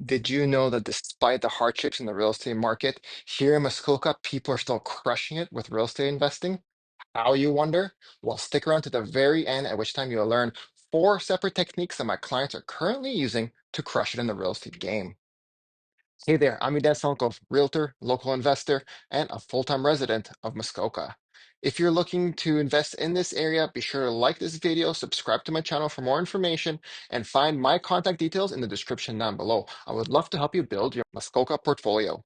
Did you know that despite the hardships in the real estate market, here in Muskoka, people are still crushing it with real estate investing? How, you wonder? Well, stick around to the very end, at which time you'll learn four separate techniques that my clients are currently using to crush it in the real estate game. Hey there, I'm Idan Silenikov, Realtor, local investor, and a full-time resident of Muskoka. If you're looking to invest in this area, be sure to like this video, subscribe to my channel for more information, and find my contact details in the description down below. I would love to help you build your Muskoka portfolio.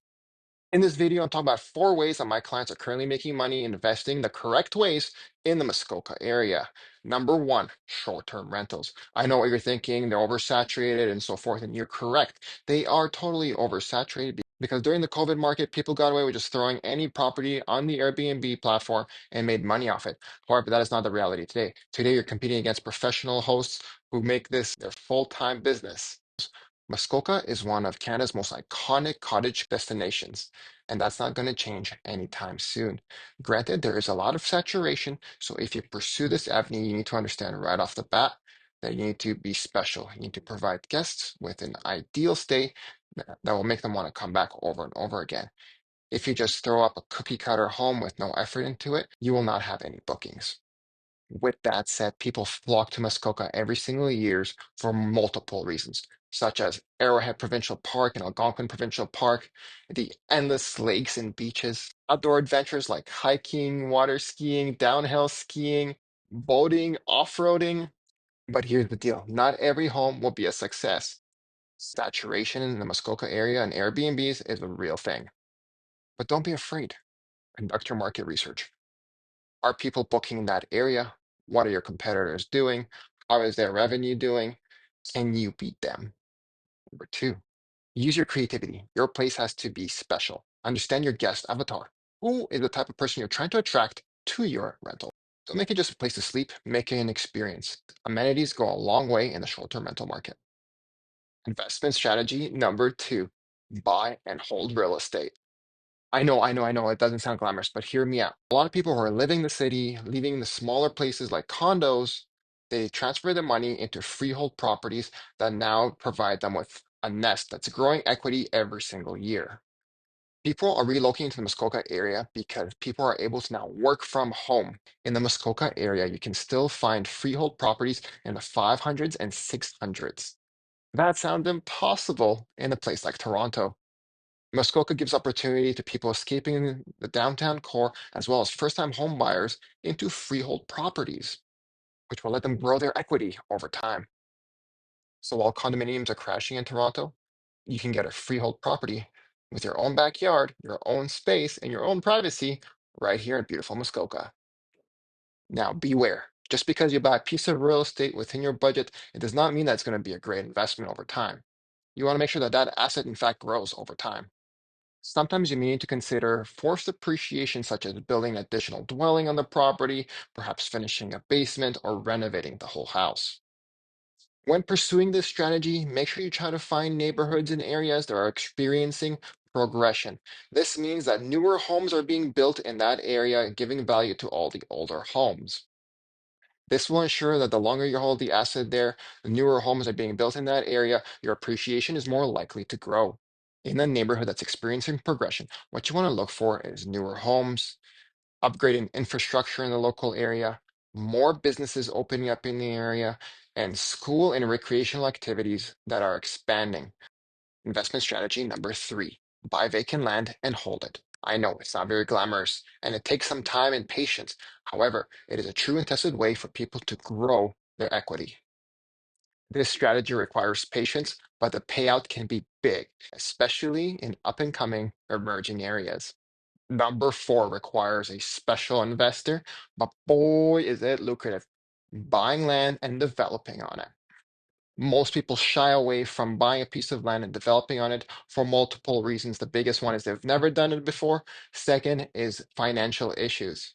In this video, I'm talking about four ways that my clients are currently making money investing the correct ways in the Muskoka area. Number one, short-term rentals. I know what you're thinking, they're oversaturated and so forth, and you're correct. They are totally oversaturated because during the COVID market, people got away with just throwing any property on the Airbnb platform and made money off it. However, that is not the reality today. Today, you're competing against professional hosts who make this their full-time business. Muskoka is one of Canada's most iconic cottage destinations, and that's not going to change anytime soon. Granted, there is a lot of saturation, so if you pursue this avenue, you need to understand right off the bat that you need to be special. You need to provide guests with an ideal stay that will make them want to come back over and over again. If you just throw up a cookie cutter home with no effort into it, you will not have any bookings. With that said, people flock to Muskoka every single year for multiple reasons, such as Arrowhead Provincial Park and Algonquin Provincial Park, the endless lakes and beaches, outdoor adventures like hiking, water skiing, downhill skiing, boating, off-roading. But here's the deal, not every home will be a success. Saturation in the Muskoka area and Airbnbs is a real thing. But don't be afraid. Conduct your market research. Are people booking in that area? What are your competitors doing? How is their revenue doing? Can you beat them? Number two, use your creativity. Your place has to be special. Understand your guest avatar. Who is the type of person you're trying to attract to your rental? Don't make it just a place to sleep, make it an experience. Amenities go a long way in the short-term rental market. Investment strategy number two, buy and hold real estate. I know, it doesn't sound glamorous, but hear me out. A lot of people who are living the city, leaving the smaller places like condos, they transfer their money into freehold properties that now provide them with a nest that's growing equity every single year. People are relocating to the Muskoka area because people are able to now work from home. In the Muskoka area, you can still find freehold properties in the 500s and 600s. That sounds impossible in a place like Toronto. Muskoka gives opportunity to people escaping the downtown core as well as first-time home buyers into freehold properties, which will let them grow their equity over time. So while condominiums are crashing in Toronto, you can get a freehold property with your own backyard, your own space, and your own privacy right here in beautiful Muskoka. Now, beware. Just because you buy a piece of real estate within your budget, it does not mean that it's going to be a great investment over time. You want to make sure that that asset, in fact, grows over time. Sometimes you may need to consider forced appreciation, such as building an additional dwelling on the property, perhaps finishing a basement, or renovating the whole house. When pursuing this strategy, make sure you try to find neighborhoods and areas that are experiencing progression. This means that newer homes are being built in that area, giving value to all the older homes. This will ensure that the longer you hold the asset there, the newer homes are being built in that area, your appreciation is more likely to grow. In a neighborhood that's experiencing progression, what you want to look for is newer homes, upgrading infrastructure in the local area, more businesses opening up in the area, and school and recreational activities that are expanding. Investment strategy number three, buy vacant land and hold it. I know it's not very glamorous and it takes some time and patience. However, it is a true and tested way for people to grow their equity. This strategy requires patience, but the payout can be big, especially in up and coming emerging areas. Number four requires a special investor, but boy, is it lucrative. Buying land and developing on it. Most people shy away from buying a piece of land and developing on it for multiple reasons. The biggest one is they've never done it before. Second is financial issues.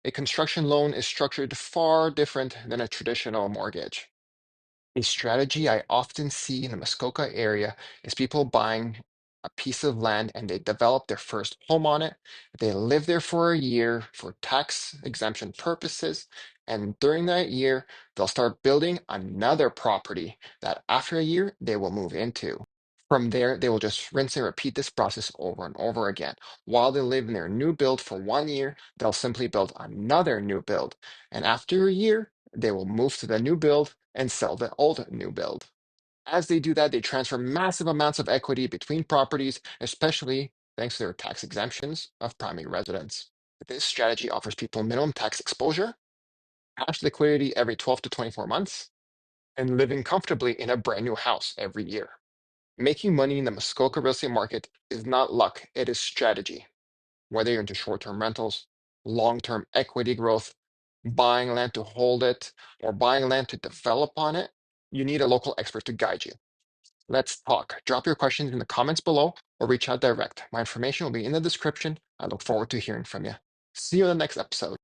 A construction loan is structured far different than a traditional mortgage. A strategy I often see in the Muskoka area is people buying a piece of land and they develop their first home on it. They live there for a year for tax exemption purposes. And during that year, they'll start building another property that after a year they will move into. From there, they will just rinse and repeat this process over and over again. While they live in their new build for 1 year, they'll simply build another new build. And after a year, they will move to the new build and sell the old new build. As they do that, they transfer massive amounts of equity between properties, especially thanks to their tax exemptions of primary residence. This strategy offers people minimum tax exposure, cash liquidity every 12 to 24 months, and living comfortably in a brand new house every year. Making money in the Muskoka real estate market is not luck, it is strategy. Whether you're into short-term rentals, long-term equity growth, buying land to hold it, or buying land to develop on it, you need a local expert to guide you. Let's talk. Drop your questions in the comments below or reach out direct. My information will be in the description. I look forward to hearing from you. See you in the next episode.